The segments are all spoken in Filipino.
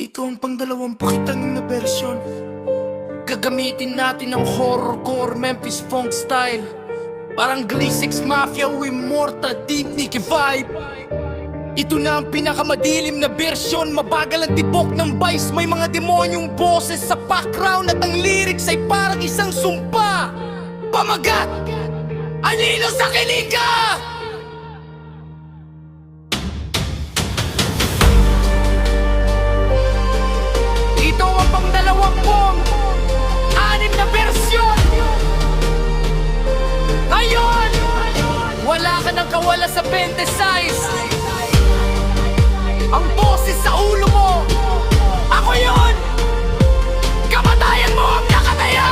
Ito ang pang-28 na bersyon. Gagamitin natin ang horrorcore Memphis funk style. Parang Glee 6 Mafia with Morta Deep Nicky vibe. Ito na ang pinakamadilim na bersyon. Mabagal ang tibok ng vice. May mga demonyong boses sa background. At ang lyrics ay parang isang sumpa. Pamagat! Anino sa kinika! Ito ang pang-26 na bersyon. Ngayon, wala ka nang kawala sa 20 size. Ang boses sa ulo mo, ako yun. Kamatayan mo ang nakataya.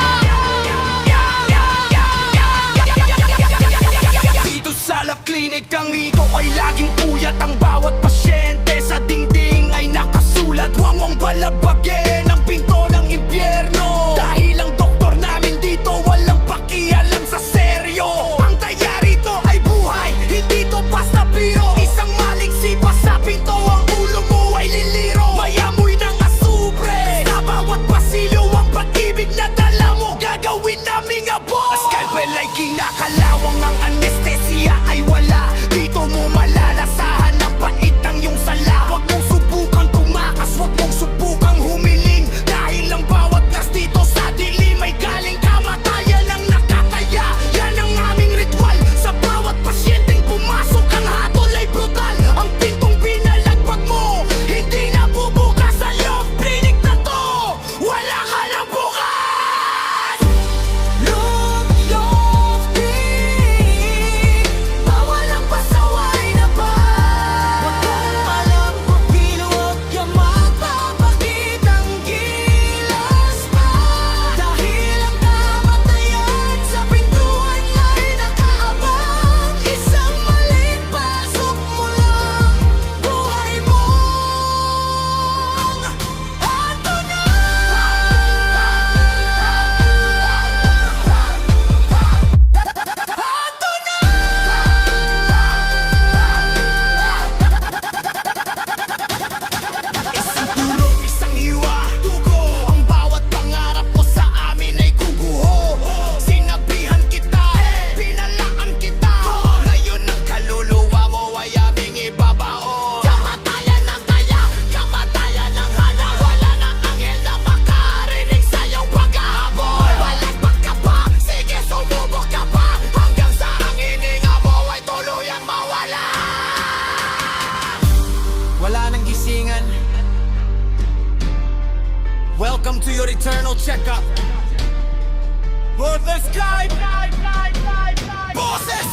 Dito sa lab clinic, ang ito ay laging puyat. Ang bawat pasyente sa dingding ay nakasulat. Huwag mong balabagin ang pinto ng impyerno. Dahil ang doktor namin dito walang pakialam sa seryo. Ang taya rito ay buhay, hindi to basta biro. Isang maliksi pa sa pinto, ang ulo mo ay liliro. May amoy ng asupre sa bawat pasilyo. Ang pag-ibig na dala mo gagawin naming abo. Scalpel ay kinakalawang, ang anestesia ay wala. Dito mo malalasahan ang pait ng iyong sala. Huwag mong subukan tumakas, huwag mong subukang humiling. Dahil ang bawat gas dito sa dilim ay galing kamatayan ng nakataya. Yan ang aming ritual. Sa bawat pasyenteng pumasok, ang hatol ay brutal. Ang pintong pinalagpag mo, hindi na bubukas sa loob. Clinic na to, wala ka na bukas. Look, clinic, bawal ang pasaway na ba? Huwag kang malambot, binuwag yung mata. Bakit ang gilas pa? Dahil ang kamatayan sa pintuan ay nakaabang. Isang maling pasok mo lang, buhay mo ato na. Ato na. Isang tulog, isang hiwa, dugo. Ang bawat pangarap mo sa amin ay guguho. Sinabihan kita, pinalaan kita. Ngayon ang kaluluwa mo ay aming ibabao. Kamatayan ng kaya, kamatayan ng hanap. Wala na anghel na makarinig sa iyong paghahabol. Palakpak ka pa, sige sumubok ka pa. Hanggang sa ang hininga mo ay tuluyang mawala. Wala nang gisingan. Welcome to your eternal checkup. For the sky, bosses!